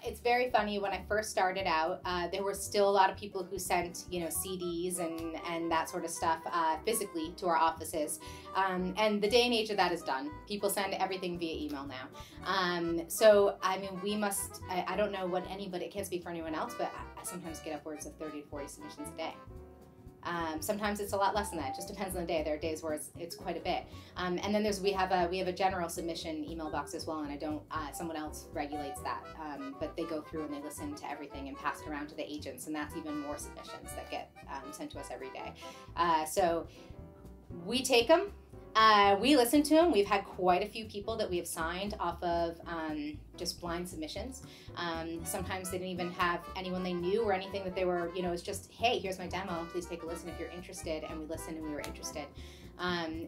It's very funny. When I first started out, there were still a lot of people who sent, CDs and that sort of stuff physically to our offices. And the day and age of that is done. People send everything via email now. So, I mean, we must, I don't know what anybody, I can't speak for anyone else, but I sometimes get upwards of 30 to 40 submissions a day. Sometimes it's a lot less than that. It just depends on the day. There are days where it's quite a bit. And then we have a general submission email box as well, and I don't, someone else regulates that. But they go through and they listen to everything and pass it around to the agents, and that's even more submissions that get sent to us every day. So we take them. We listen to them. We've had quite a few people that we have signed off of just blind submissions. Sometimes they didn't even have anyone they knew or anything that they were, it's just, hey, here's my demo, please take a listen if you're interested. And we listened and we were interested.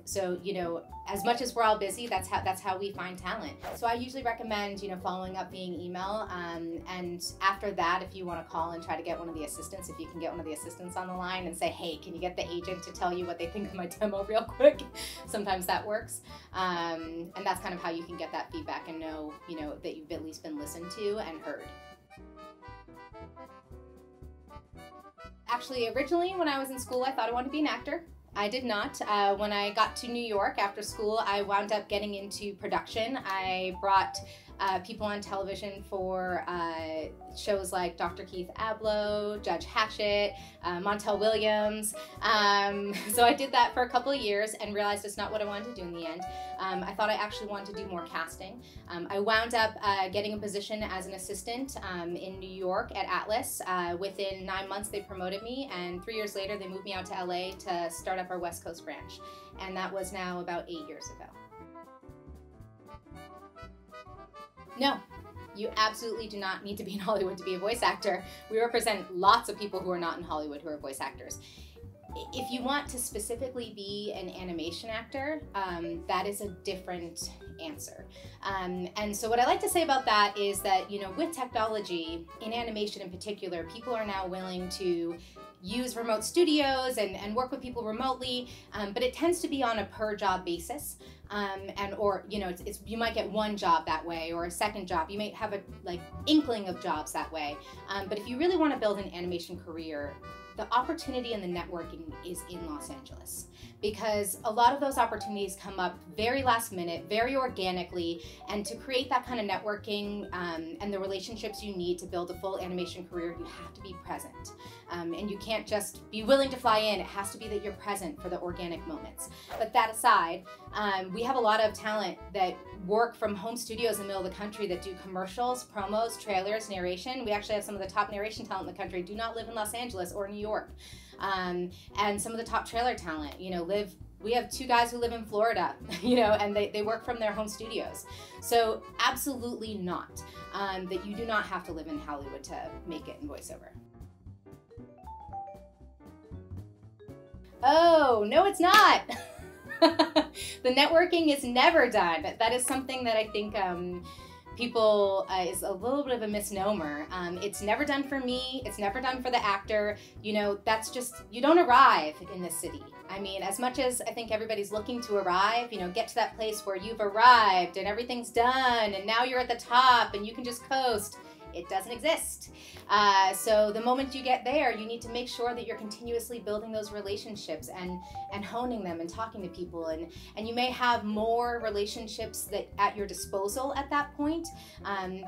So, as much as we're all busy, that's how we find talent. So I usually recommend, following up via email. And after that, if you want to call and try to get one of the assistants, if you can get one of the assistants on the line and say, hey, can you get the agent to tell you what they think of my demo real quick? Sometimes that works. And that's kind of how you can get that feedback and know, that you've at least been listened to and heard. Actually, originally when I was in school, I thought I wanted to be an actor. I did not. When I got to New York after school, I wound up getting into production. I brought people on television for shows like Dr. Keith Abloh, Judge Hatchett, Montel Williams. So I did that for a couple of years and realized it's not what I wanted to do in the end. I thought I actually wanted to do more casting. I wound up getting a position as an assistant in New York at Atlas. Within 9 months they promoted me, and 3 years later they moved me out to LA to start up our West Coast branch. And that was now about 8 years ago. No, you absolutely do not need to be in Hollywood to be a voice actor. We represent lots of people who are not in Hollywood who are voice actors. If you want to specifically be an animation actor, that is a different answer. And so what I like to say about that is that, with technology, in animation in particular, people are now willing to use remote studios and work with people remotely, but it tends to be on a per job basis. You might get one job that way, or a second job. You might have a inkling of jobs that way. But if you really want to build an animation career, the opportunity and the networking is in Los Angeles, because a lot of those opportunities come up very last minute, very organically, and to create that kind of networking and the relationships you need to build a full animation career, you have to be present. And you can't just be willing to fly in, it has to be that you're present for the organic moments. But that aside, we have a lot of talent that work from home studios in the middle of the country that do commercials, promos, trailers, narration. We actually have some of the top narration talent in the country do not live in Los Angeles or New York. And some of the top trailer talent, we have 2 guys who live in Florida, and they work from their home studios. So absolutely not, that you do not have to live in Hollywood to make it in voiceover. Oh, no, it's not. The networking is never done. That is something that I think people is a little bit of a misnomer. It's never done for me. It's never done for the actor. That's just, you don't arrive in this city. I mean, as much as I think everybody's looking to arrive, get to that place where you've arrived and everything's done and now you're at the top and you can just coast. It doesn't exist. So the moment you get there, you need to make sure that you're continuously building those relationships and honing them and talking to people. And you may have more relationships at your disposal at that point.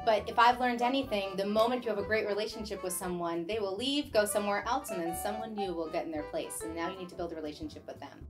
But if I've learned anything, the moment you have a great relationship with someone, they will leave, go somewhere else, and then someone new will get in their place. And now you need to build a relationship with them.